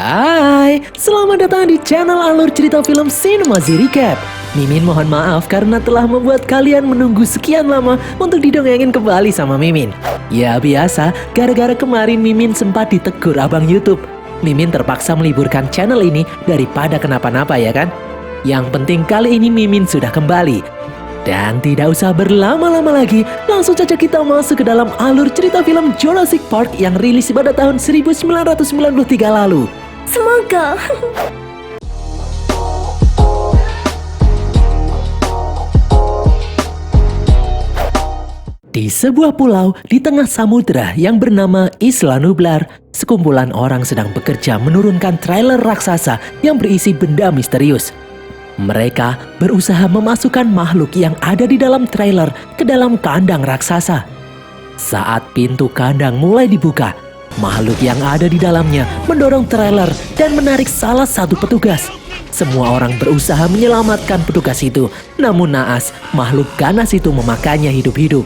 Hai, selamat datang di channel Alur Cerita Film Cinemazy Recap. Mimin mohon maaf karena telah membuat kalian menunggu sekian lama untuk didongengin kembali sama Mimin. Ya biasa, gara-gara kemarin Mimin sempat ditegur abang YouTube. Mimin terpaksa meliburkan channel ini daripada kenapa-napa ya kan? Yang penting kali ini Mimin sudah kembali. Dan tidak usah berlama-lama lagi, langsung saja kita masuk ke dalam alur cerita film Jurassic Park yang rilis pada tahun 1993 lalu. Semoga. Di sebuah pulau di tengah samudera yang bernama Isla Nublar, sekumpulan orang sedang bekerja menurunkan trailer raksasa yang berisi benda misterius. Mereka berusaha memasukkan makhluk yang ada di dalam trailer ke dalam kandang raksasa. Saat pintu kandang mulai dibuka, makhluk yang ada di dalamnya mendorong trailer dan menarik salah satu petugas. Semua orang berusaha menyelamatkan petugas itu, namun naas, makhluk ganas itu memakannya hidup-hidup.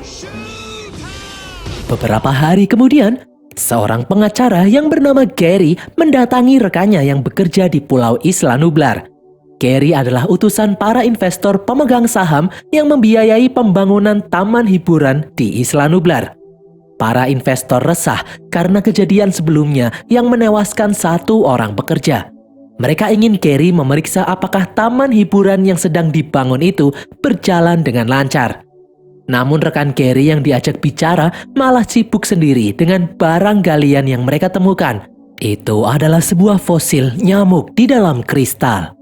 Beberapa hari kemudian, seorang pengacara yang bernama Gary mendatangi rekannya yang bekerja di Pulau Isla Nublar. Gary adalah utusan para investor pemegang saham yang membiayai pembangunan taman hiburan di Isla Nublar. Para investor resah karena kejadian sebelumnya yang menewaskan satu orang pekerja. Mereka ingin Gary memeriksa apakah taman hiburan yang sedang dibangun itu berjalan dengan lancar. Namun rekan Gary yang diajak bicara malah sibuk sendiri dengan barang galian yang mereka temukan. Itu adalah sebuah fosil nyamuk di dalam kristal.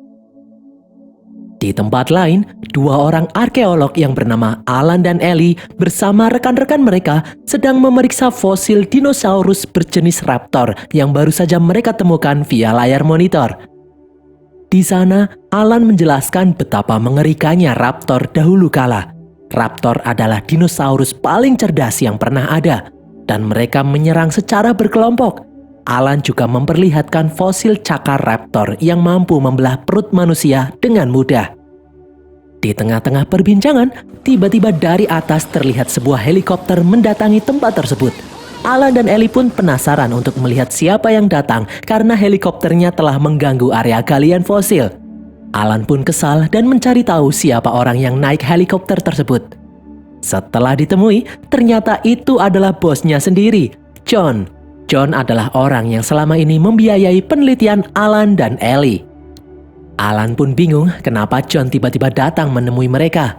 Di tempat lain, dua orang arkeolog yang bernama Alan dan Ellie bersama rekan-rekan mereka sedang memeriksa fosil dinosaurus berjenis raptor yang baru saja mereka temukan via layar monitor. Di sana, Alan menjelaskan betapa mengerikannya raptor dahulu kala. Raptor adalah dinosaurus paling cerdas yang pernah ada, dan mereka menyerang secara berkelompok. Alan juga memperlihatkan fosil cakar raptor yang mampu membelah perut manusia dengan mudah. Di tengah-tengah perbincangan, tiba-tiba dari atas terlihat sebuah helikopter mendatangi tempat tersebut. Alan dan Ellie pun penasaran untuk melihat siapa yang datang karena helikopternya telah mengganggu area galian fosil. Alan pun kesal dan mencari tahu siapa orang yang naik helikopter tersebut. Setelah ditemui, ternyata itu adalah bosnya sendiri, John. John adalah orang yang selama ini membiayai penelitian Alan dan Ellie. Alan pun bingung kenapa John tiba-tiba datang menemui mereka.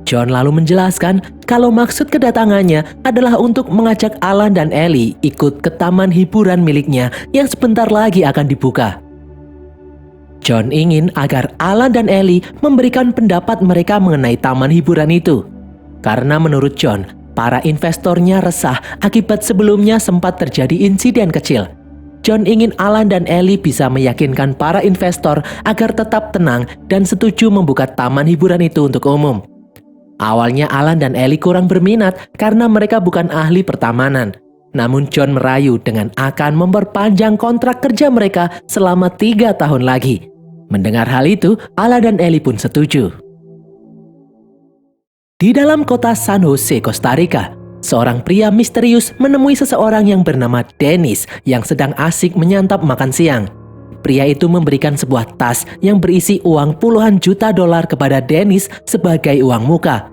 John lalu menjelaskan kalau maksud kedatangannya adalah untuk mengajak Alan dan Ellie ikut ke taman hiburan miliknya yang sebentar lagi akan dibuka. John ingin agar Alan dan Ellie memberikan pendapat mereka mengenai taman hiburan itu. Karena menurut John, para investornya resah akibat sebelumnya sempat terjadi insiden kecil. John ingin Alan dan Ellie bisa meyakinkan para investor agar tetap tenang dan setuju membuka taman hiburan itu untuk umum. Awalnya Alan dan Ellie kurang berminat karena mereka bukan ahli pertamanan. Namun John merayu dengan akan memperpanjang kontrak kerja mereka selama 3 tahun lagi. Mendengar hal itu, Alan dan Ellie pun setuju. Di dalam kota San Jose, Costa Rica, seorang pria misterius menemui seseorang yang bernama Dennis yang sedang asik menyantap makan siang. Pria itu memberikan sebuah tas yang berisi uang puluhan juta dolar kepada Dennis sebagai uang muka.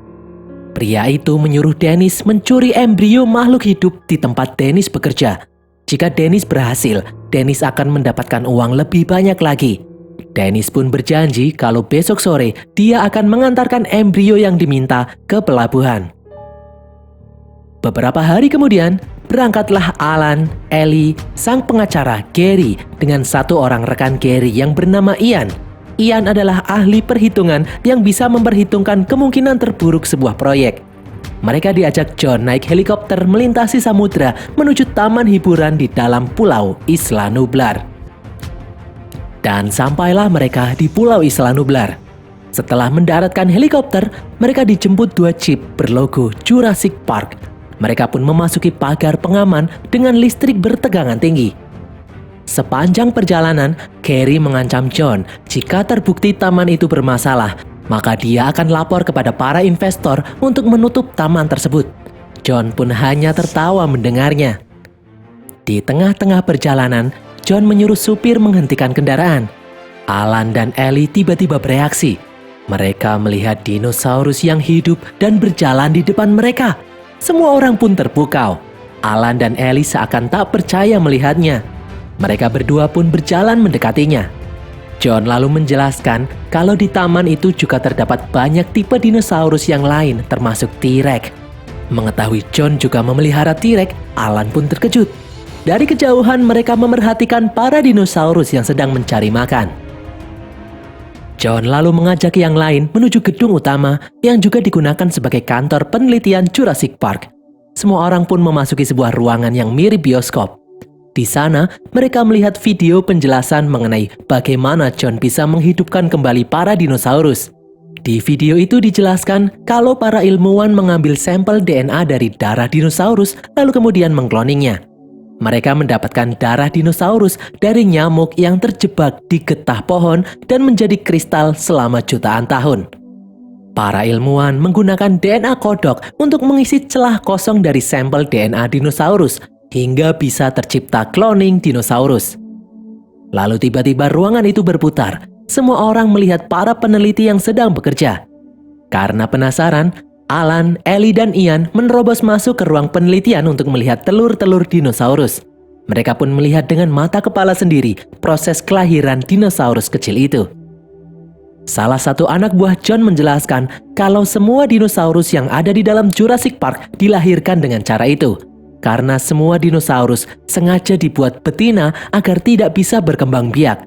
Pria itu menyuruh Dennis mencuri embrio makhluk hidup di tempat Dennis bekerja. Jika Dennis berhasil, Dennis akan mendapatkan uang lebih banyak lagi. Dennis pun berjanji kalau besok sore dia akan mengantarkan embrio yang diminta ke pelabuhan. Beberapa hari kemudian, berangkatlah Alan, Ellie, sang pengacara Gary dengan satu orang rekan Gary yang bernama Ian. Ian adalah ahli perhitungan yang bisa memperhitungkan kemungkinan terburuk sebuah proyek. Mereka diajak John naik helikopter melintasi samudra menuju taman hiburan di dalam Pulau Isla Nublar. Dan sampailah mereka di Pulau Isla Nublar. Setelah mendaratkan helikopter, mereka dijemput 2 jeep berlogo Jurassic Park. Mereka pun memasuki pagar pengaman dengan listrik bertegangan tinggi. Sepanjang perjalanan, Gary mengancam John jika terbukti taman itu bermasalah, maka dia akan lapor kepada para investor untuk menutup taman tersebut. John pun hanya tertawa mendengarnya. Di tengah-tengah perjalanan, John menyuruh supir menghentikan kendaraan. Alan dan Ellie tiba-tiba bereaksi. Mereka melihat dinosaurus yang hidup dan berjalan di depan mereka. Semua orang pun terpukau. Alan dan Ellie seakan tak percaya melihatnya. Mereka berdua pun berjalan mendekatinya. John lalu menjelaskan kalau di taman itu juga terdapat banyak tipe dinosaurus yang lain termasuk T-Rex. Mengetahui John juga memelihara T-Rex, Alan pun terkejut. Dari kejauhan mereka memerhatikan para dinosaurus yang sedang mencari makan. John lalu mengajak yang lain menuju gedung utama yang juga digunakan sebagai kantor penelitian Jurassic Park. Semua orang pun memasuki sebuah ruangan yang mirip bioskop. Di sana, mereka melihat video penjelasan mengenai bagaimana John bisa menghidupkan kembali para dinosaurus. Di video itu dijelaskan kalau para ilmuwan mengambil sampel DNA dari darah dinosaurus lalu kemudian mengkloningnya. Mereka mendapatkan darah dinosaurus dari nyamuk yang terjebak di getah pohon dan menjadi kristal selama jutaan tahun. Para ilmuwan menggunakan DNA kodok untuk mengisi celah kosong dari sampel DNA dinosaurus hingga bisa tercipta cloning dinosaurus. Lalu tiba-tiba ruangan itu berputar. Semua orang melihat para peneliti yang sedang bekerja. Karena penasaran, Alan, Ellie, dan Ian menerobos masuk ke ruang penelitian untuk melihat telur-telur dinosaurus. Mereka pun melihat dengan mata kepala sendiri proses kelahiran dinosaurus kecil itu. Salah satu anak buah John menjelaskan kalau semua dinosaurus yang ada di dalam Jurassic Park dilahirkan dengan cara itu. Karena semua dinosaurus sengaja dibuat betina agar tidak bisa berkembang biak.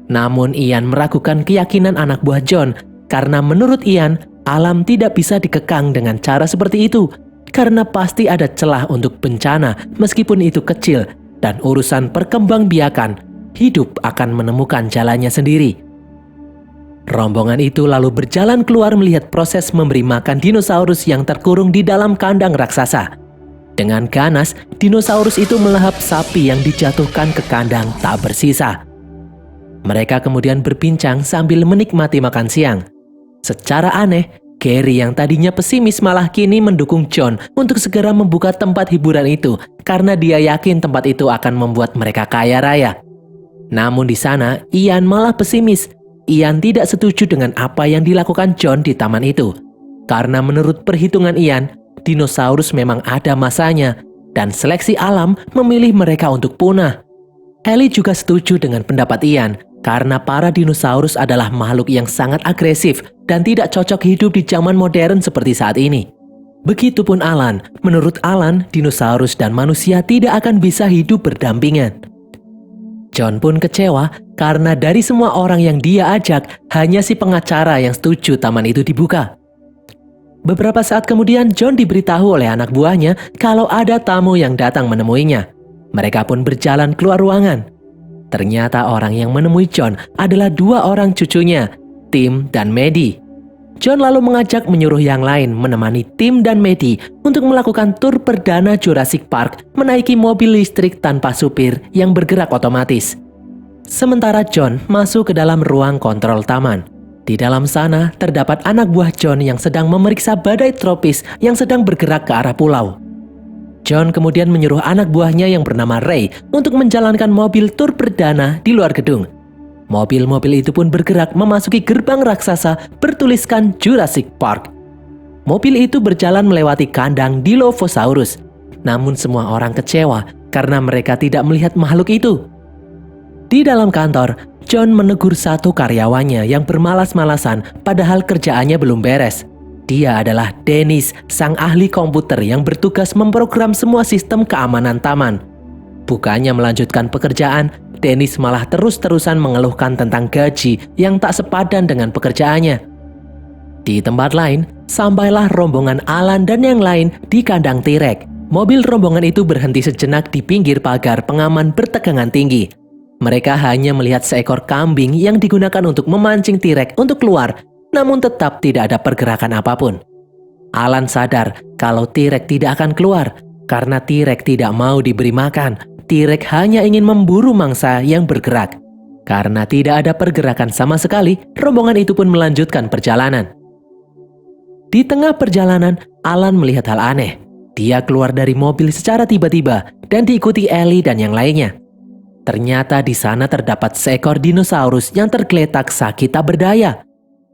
Namun Ian meragukan keyakinan anak buah John karena menurut Ian, alam tidak bisa dikekang dengan cara seperti itu karena pasti ada celah untuk bencana meskipun itu kecil dan urusan perkembangbiakan hidup akan menemukan jalannya sendiri. Rombongan itu lalu berjalan keluar melihat proses memberi makan dinosaurus yang terkurung di dalam kandang raksasa. Dengan ganas, dinosaurus itu melahap sapi yang dijatuhkan ke kandang tak bersisa. Mereka kemudian berbincang sambil menikmati makan siang. Secara aneh, Gary yang tadinya pesimis malah kini mendukung John untuk segera membuka tempat hiburan itu karena dia yakin tempat itu akan membuat mereka kaya raya. Namun di sana, Ian malah pesimis. Ian tidak setuju dengan apa yang dilakukan John di taman itu. Karena menurut perhitungan Ian, dinosaurus memang ada masanya dan seleksi alam memilih mereka untuk punah. Ellie juga setuju dengan pendapat Ian karena para dinosaurus adalah makhluk yang sangat agresif dan tidak cocok hidup di zaman modern seperti saat ini. Begitupun Alan. Menurut Alan, dinosaurus dan manusia tidak akan bisa hidup berdampingan. John pun kecewa karena dari semua orang yang dia ajak, hanya si pengacara yang setuju taman itu dibuka. Beberapa saat kemudian John diberitahu oleh anak buahnya kalau ada tamu yang datang menemuinya. Mereka pun berjalan keluar ruangan. Ternyata orang yang menemui John adalah dua orang cucunya, Tim dan Maddie. John lalu mengajak menyuruh yang lain menemani Tim dan Maddie untuk melakukan tur perdana Jurassic Park menaiki mobil listrik tanpa supir yang bergerak otomatis. Sementara John masuk ke dalam ruang kontrol taman. Di dalam sana terdapat anak buah John yang sedang memeriksa badai tropis yang sedang bergerak ke arah pulau. John kemudian menyuruh anak buahnya yang bernama Ray untuk menjalankan mobil tur perdana di luar gedung. Mobil-mobil itu pun bergerak memasuki gerbang raksasa bertuliskan Jurassic Park. Mobil itu berjalan melewati kandang Dilophosaurus. Namun semua orang kecewa karena mereka tidak melihat makhluk itu. Di dalam kantor, John menegur satu karyawannya yang bermalas-malasan padahal kerjaannya belum beres. Dia adalah Dennis, sang ahli komputer yang bertugas memprogram semua sistem keamanan taman. Bukannya melanjutkan pekerjaan, Dennis malah terus-terusan mengeluhkan tentang gaji yang tak sepadan dengan pekerjaannya. Di tempat lain, sampailah rombongan Alan dan yang lain di kandang T-Rex. Mobil rombongan itu berhenti sejenak di pinggir pagar pengaman bertegangan tinggi. Mereka hanya melihat seekor kambing yang digunakan untuk memancing T-Rex untuk keluar, namun tetap tidak ada pergerakan apapun. Alan sadar kalau T-Rex tidak akan keluar karena T-Rex tidak mau diberi makan. T-Rex hanya ingin memburu mangsa yang bergerak. Karena tidak ada pergerakan sama sekali, rombongan itu pun melanjutkan perjalanan. Di tengah perjalanan, Alan melihat hal aneh. Dia keluar dari mobil secara tiba-tiba dan diikuti Ellie dan yang lainnya. Ternyata di sana terdapat seekor dinosaurus yang tergeletak sakit tak berdaya.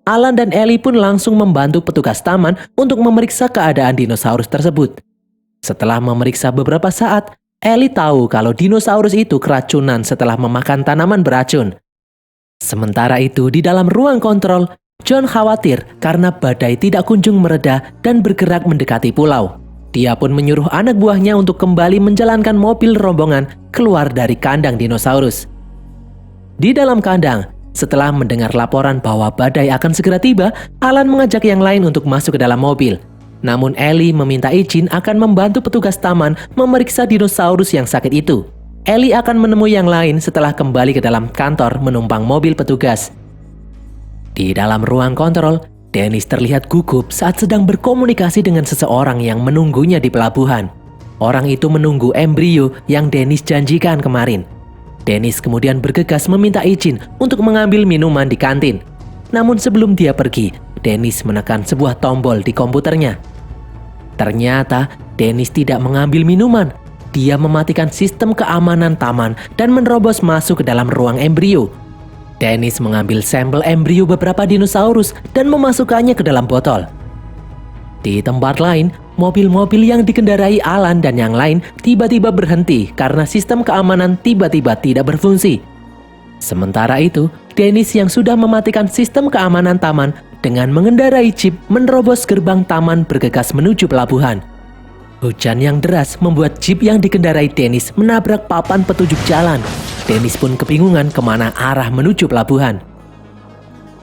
Alan dan Ellie pun langsung membantu petugas taman untuk memeriksa keadaan dinosaurus tersebut. Setelah memeriksa beberapa saat, Ellie tahu kalau dinosaurus itu keracunan setelah memakan tanaman beracun. Sementara itu, di dalam ruang kontrol, John khawatir karena badai tidak kunjung mereda dan bergerak mendekati pulau. Dia pun menyuruh anak buahnya untuk kembali menjalankan mobil rombongan keluar dari kandang dinosaurus. Di dalam kandang, setelah mendengar laporan bahwa badai akan segera tiba, Alan mengajak yang lain untuk masuk ke dalam mobil. Namun Ellie meminta izin akan membantu petugas taman memeriksa dinosaurus yang sakit itu. Ellie akan menemui yang lain setelah kembali ke dalam kantor menumpang mobil petugas. Di dalam ruang kontrol, Dennis terlihat gugup saat sedang berkomunikasi dengan seseorang yang menunggunya di pelabuhan. Orang itu menunggu embrio yang Dennis janjikan kemarin. Dennis kemudian bergegas meminta izin untuk mengambil minuman di kantin. Namun sebelum dia pergi, Dennis menekan sebuah tombol di komputernya. Ternyata Dennis tidak mengambil minuman. Dia mematikan sistem keamanan taman dan menerobos masuk ke dalam ruang embrio. Dennis mengambil sampel embrio beberapa dinosaurus dan memasukkannya ke dalam botol. Di tempat lain, mobil-mobil yang dikendarai Alan dan yang lain tiba-tiba berhenti karena sistem keamanan tiba-tiba tidak berfungsi. Sementara itu, Dennis yang sudah mematikan sistem keamanan taman dengan mengendarai jeep menerobos gerbang taman bergegas menuju pelabuhan. Hujan yang deras membuat jeep yang dikendarai Dennis menabrak papan petunjuk jalan. Dennis pun kebingungan kemana arah menuju pelabuhan.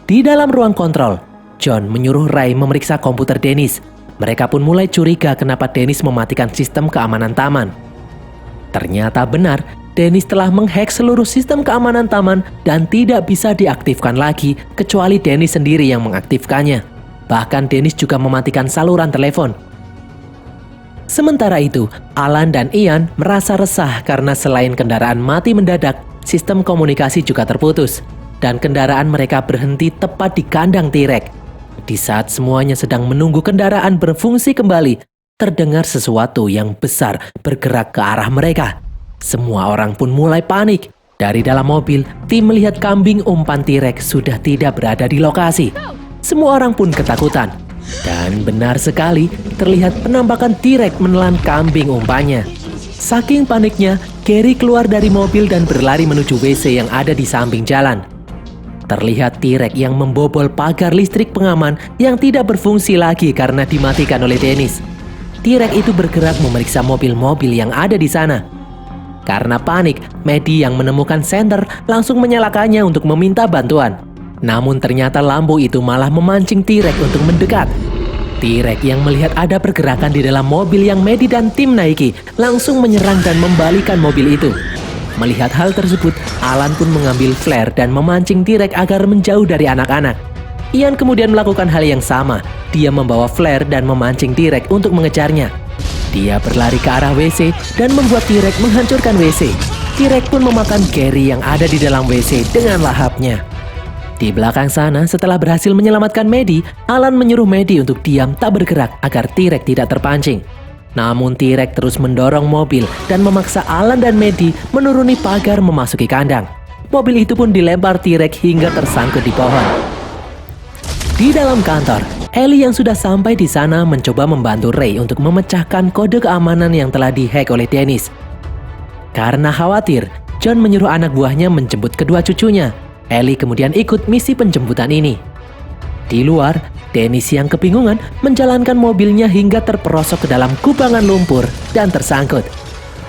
Di dalam ruang kontrol, John menyuruh Ray memeriksa komputer Dennis. Mereka pun mulai curiga kenapa Dennis mematikan sistem keamanan taman. Ternyata benar, Dennis telah menghack seluruh sistem keamanan taman dan tidak bisa diaktifkan lagi kecuali Dennis sendiri yang mengaktifkannya. Bahkan Dennis juga mematikan saluran telepon. Sementara itu, Alan dan Ian merasa resah karena selain kendaraan mati mendadak, sistem komunikasi juga terputus. Dan kendaraan mereka berhenti tepat di kandang T-Rex. Di saat semuanya sedang menunggu kendaraan berfungsi kembali, terdengar sesuatu yang besar bergerak ke arah mereka. Semua orang pun mulai panik. Dari dalam mobil, tim melihat kambing umpan T-Rex sudah tidak berada di lokasi. Semua orang pun ketakutan. Dan benar sekali, terlihat penampakan T-Rex menelan kambing umpannya. Saking paniknya, Gary keluar dari mobil dan berlari menuju WC yang ada di samping jalan. Terlihat T-Rex yang membobol pagar listrik pengaman yang tidak berfungsi lagi karena dimatikan oleh Dennis. T-Rex itu bergerak memeriksa mobil-mobil yang ada di sana. Karena panik, Maddie yang menemukan senter langsung menyalakannya untuk meminta bantuan. Namun ternyata lampu itu malah memancing T-Rex untuk mendekat. T-Rex yang melihat ada pergerakan di dalam mobil yang Maddie dan tim naiki langsung menyerang dan membalikan mobil itu. Melihat hal tersebut, Alan pun mengambil flare dan memancing T-Rex agar menjauh dari anak-anak. Ian kemudian melakukan hal yang sama. Dia membawa flare dan memancing T-Rex untuk mengejarnya. Dia berlari ke arah WC dan membuat T-Rex menghancurkan WC. T-Rex pun memakan Gary yang ada di dalam WC dengan lahapnya. Di belakang sana, setelah berhasil menyelamatkan Maddie, Alan menyuruh Maddie untuk diam tak bergerak agar T-Rex tidak terpancing. Namun T-Rex terus mendorong mobil dan memaksa Alan dan Maddie menuruni pagar memasuki kandang. Mobil itu pun dilempar T-Rex hingga tersangkut di pohon. Di dalam kantor, Ellie yang sudah sampai di sana mencoba membantu Ray untuk memecahkan kode keamanan yang telah dihack oleh Dennis. Karena khawatir, John menyuruh anak buahnya menjemput kedua cucunya. Ellie kemudian ikut misi penjemputan ini. Di luar, Dennis yang kebingungan menjalankan mobilnya hingga terperosok ke dalam kubangan lumpur dan tersangkut.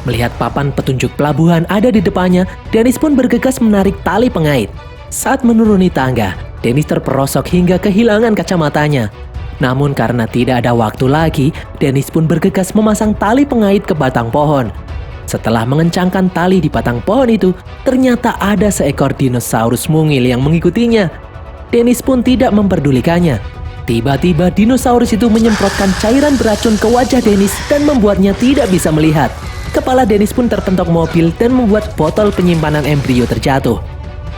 Melihat papan petunjuk pelabuhan ada di depannya, Dennis pun bergegas menarik tali pengait. Saat menuruni tangga, Dennis terperosok hingga kehilangan kacamatanya. Namun karena tidak ada waktu lagi, Dennis pun bergegas memasang tali pengait ke batang pohon. Setelah mengencangkan tali di batang pohon itu, ternyata ada seekor dinosaurus mungil yang mengikutinya. Dennis pun tidak memperdulikannya. Tiba-tiba dinosaurus itu menyemprotkan cairan beracun ke wajah Dennis dan membuatnya tidak bisa melihat. Kepala Dennis pun terpentok mobil dan membuat botol penyimpanan embrio terjatuh.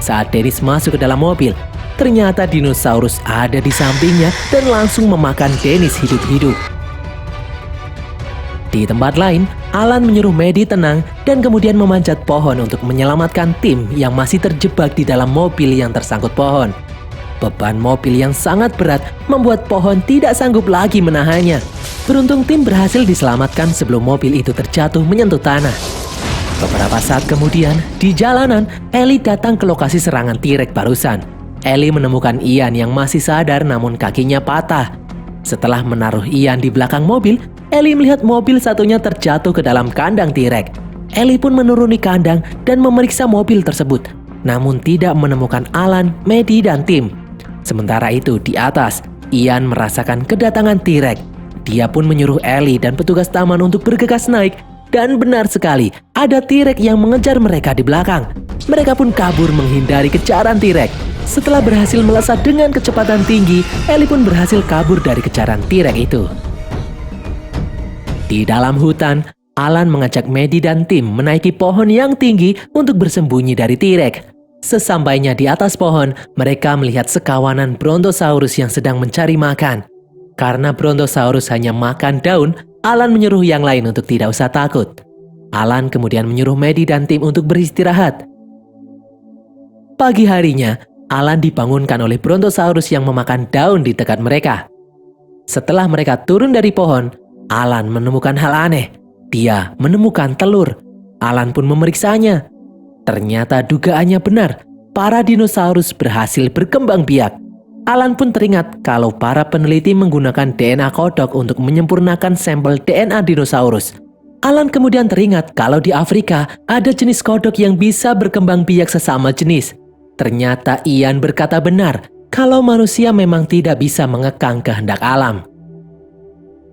Saat Dennis masuk ke dalam mobil, ternyata dinosaurus ada di sampingnya dan langsung memakan Dennis hidup-hidup. Di tempat lain, Alan menyuruh Maddie tenang dan kemudian memanjat pohon untuk menyelamatkan Tim yang masih terjebak di dalam mobil yang tersangkut pohon. Beban mobil yang sangat berat membuat pohon tidak sanggup lagi menahannya. Beruntung Tim berhasil diselamatkan sebelum mobil itu terjatuh menyentuh tanah. Beberapa saat kemudian, di jalanan, Ellie datang ke lokasi serangan T-Rex barusan. Ellie menemukan Ian yang masih sadar namun kakinya patah. Setelah menaruh Ian di belakang mobil, Ellie melihat mobil satunya terjatuh ke dalam kandang T-Rex. Ellie pun menuruni kandang dan memeriksa mobil tersebut, namun tidak menemukan Alan, Maddie, dan Tim. Sementara itu, di atas, Ian merasakan kedatangan T-Rex. Dia pun menyuruh Ellie dan petugas taman untuk bergegas naik, dan benar sekali, ada T-Rex yang mengejar mereka di belakang. Mereka pun kabur menghindari kejaran T-Rex. Setelah berhasil melesat dengan kecepatan tinggi, Ellie pun berhasil kabur dari kejaran T-Rex itu. Di dalam hutan, Alan mengajak Maddie dan Tim menaiki pohon yang tinggi untuk bersembunyi dari T-Rex. Sesampainya di atas pohon, mereka melihat sekawanan Brontosaurus yang sedang mencari makan. Karena Brontosaurus hanya makan daun, Alan menyuruh yang lain untuk tidak usah takut. Alan kemudian menyuruh Maddie dan Tim untuk beristirahat. Pagi harinya, Alan dibangunkan oleh Brontosaurus yang memakan daun di dekat mereka. Setelah mereka turun dari pohon, Alan menemukan hal aneh. Dia menemukan telur. Alan pun memeriksanya. Ternyata dugaannya benar. Para dinosaurus berhasil berkembang biak. Alan pun teringat kalau para peneliti menggunakan DNA kodok untuk menyempurnakan sampel DNA dinosaurus. Alan kemudian teringat kalau di Afrika ada jenis kodok yang bisa berkembang biak sesama jenis. Ternyata Ian berkata benar kalau manusia memang tidak bisa mengekang kehendak alam.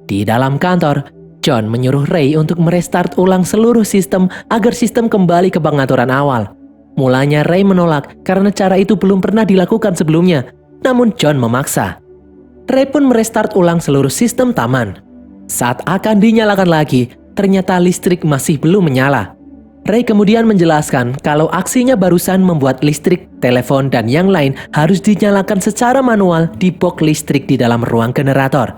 Di dalam kantor, John menyuruh Ray untuk merestart ulang seluruh sistem agar sistem kembali ke pengaturan awal. Mulanya Ray menolak karena cara itu belum pernah dilakukan sebelumnya. Namun John memaksa. Ray pun merestart ulang seluruh sistem taman. Saat akan dinyalakan lagi, ternyata listrik masih belum menyala. Ray kemudian menjelaskan kalau aksinya barusan membuat listrik, telepon, dan yang lain harus dinyalakan secara manual di box listrik di dalam ruang generator.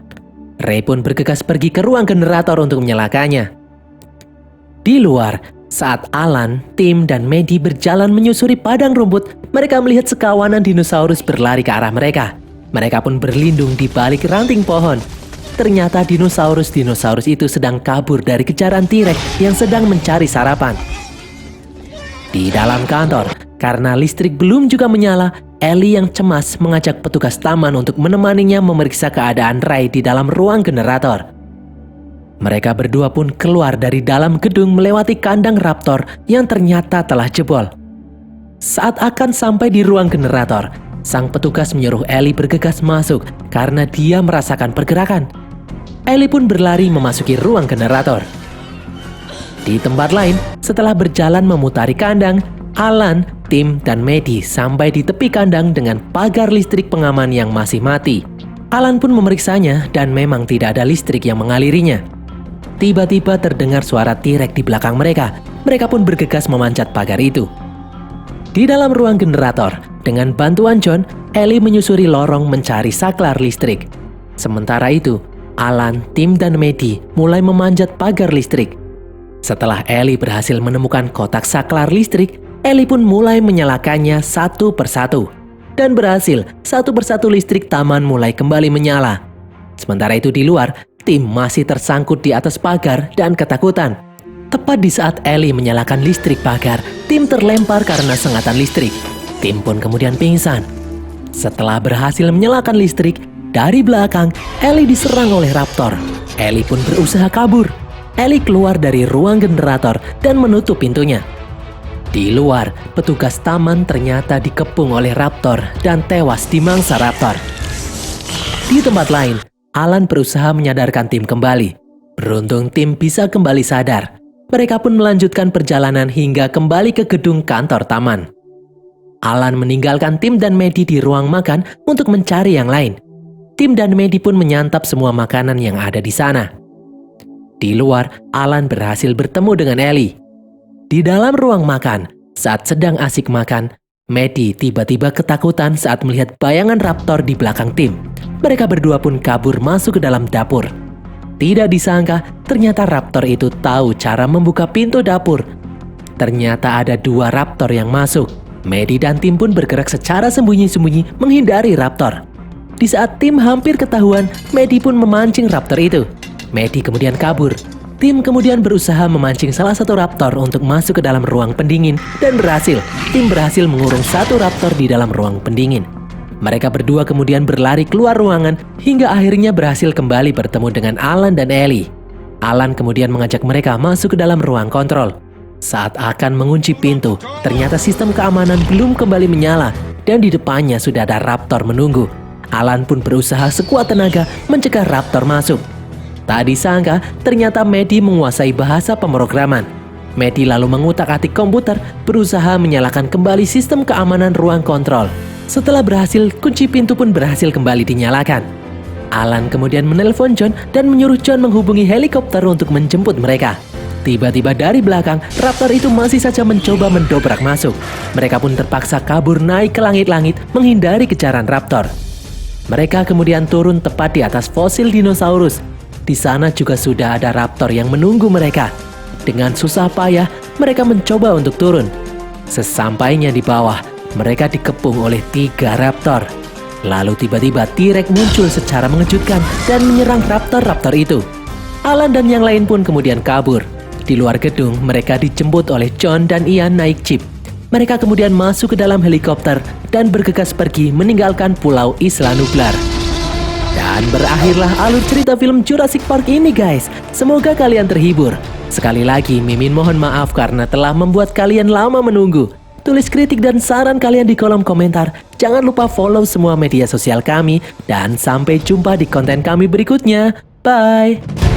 Ray pun bergegas pergi ke ruang generator untuk menyalakannya. Di luar, saat Alan, Tim, dan Maddie berjalan menyusuri padang rumput, mereka melihat sekawanan dinosaurus berlari ke arah mereka. Mereka pun berlindung di balik ranting pohon. Ternyata dinosaurus itu sedang kabur dari kejaran T-Rex yang sedang mencari sarapan. Di dalam kantor, karena listrik belum juga menyala, Ellie yang cemas mengajak petugas taman untuk menemaninya memeriksa keadaan Ray di dalam ruang generator. Mereka berdua pun keluar dari dalam gedung melewati kandang raptor yang ternyata telah jebol. Saat akan sampai di ruang generator, sang petugas menyuruh Ellie bergegas masuk karena dia merasakan pergerakan. Ellie pun berlari memasuki ruang generator. Di tempat lain, setelah berjalan memutari kandang, Alan, Tim, dan Maddie sampai di tepi kandang dengan pagar listrik pengaman yang masih mati. Alan pun memeriksanya dan memang tidak ada listrik yang mengalirinya. Tiba-tiba terdengar suara T-Rex di belakang mereka. Mereka pun bergegas memanjat pagar itu. Di dalam ruang generator, dengan bantuan John, Ellie menyusuri lorong mencari saklar listrik. Sementara itu, Alan, Tim, dan Maddie mulai memanjat pagar listrik. Setelah Ellie berhasil menemukan kotak saklar listrik, Ellie pun mulai menyalakannya satu persatu. Dan berhasil, satu persatu listrik taman mulai kembali menyala. Sementara itu di luar, Tim masih tersangkut di atas pagar dan ketakutan. Tepat di saat Ellie menyalakan listrik pagar, Tim terlempar karena sengatan listrik. Tim pun kemudian pingsan. Setelah berhasil menyalakan listrik, dari belakang, Ellie diserang oleh raptor. Ellie pun berusaha kabur. Ellie keluar dari ruang generator dan menutup pintunya. Di luar, petugas taman ternyata dikepung oleh raptor dan tewas dimangsa raptor. Di tempat lain, Alan berusaha menyadarkan Tim kembali. Beruntung Tim bisa kembali sadar. Mereka pun melanjutkan perjalanan hingga kembali ke gedung kantor taman. Alan meninggalkan Tim dan Maddie di ruang makan untuk mencari yang lain. Tim dan Maddie pun menyantap semua makanan yang ada di sana. Di luar, Alan berhasil bertemu dengan Ellie. Di dalam ruang makan, saat sedang asik makan, Maddie tiba-tiba ketakutan saat melihat bayangan raptor di belakang Tim. Mereka berdua pun kabur masuk ke dalam dapur. Tidak disangka, ternyata raptor itu tahu cara membuka pintu dapur. Ternyata ada 2 raptor yang masuk. Maddie dan tim pun bergerak secara sembunyi-sembunyi menghindari raptor. Di saat tim hampir ketahuan, Maddie pun memancing raptor itu. Maddie kemudian kabur. Tim kemudian berusaha memancing salah satu raptor untuk masuk ke dalam ruang pendingin dan berhasil. Tim berhasil mengurung 1 raptor di dalam ruang pendingin. Mereka berdua kemudian berlari keluar ruangan hingga akhirnya berhasil kembali bertemu dengan Alan dan Ellie. Alan kemudian mengajak mereka masuk ke dalam ruang kontrol. Saat akan mengunci pintu, ternyata sistem keamanan belum kembali menyala dan di depannya sudah ada raptor menunggu. Alan pun berusaha sekuat tenaga mencegah raptor masuk. Tak disangka, ternyata Maddie menguasai bahasa pemrograman. Maddie lalu mengutak-atik komputer, berusaha menyalakan kembali sistem keamanan ruang kontrol. Setelah berhasil, kunci pintu pun berhasil kembali dinyalakan. Alan kemudian menelpon John dan menyuruh John menghubungi helikopter untuk menjemput mereka. Tiba-tiba dari belakang, raptor itu masih saja mencoba mendobrak masuk. Mereka pun terpaksa kabur naik ke langit-langit menghindari kejaran raptor. Mereka kemudian turun tepat di atas fosil dinosaurus. Di sana juga sudah ada raptor yang menunggu mereka. Dengan susah payah, mereka mencoba untuk turun. Sesampainya di bawah, mereka dikepung oleh 3 raptor. Lalu tiba-tiba T-Rex muncul secara mengejutkan dan menyerang raptor-raptor itu. Alan dan yang lain pun kemudian kabur. Di luar gedung, mereka dijemput oleh John dan Ian naik jeep. Mereka kemudian masuk ke dalam helikopter dan bergegas pergi meninggalkan Pulau Isla Nublar. Dan berakhirlah alur cerita film Jurassic Park ini guys. Semoga kalian terhibur. Sekali lagi Mimin mohon maaf karena telah membuat kalian lama menunggu. Tulis kritik dan saran kalian di kolom komentar. Jangan lupa follow semua media sosial kami. Dan sampai jumpa di konten kami berikutnya. Bye!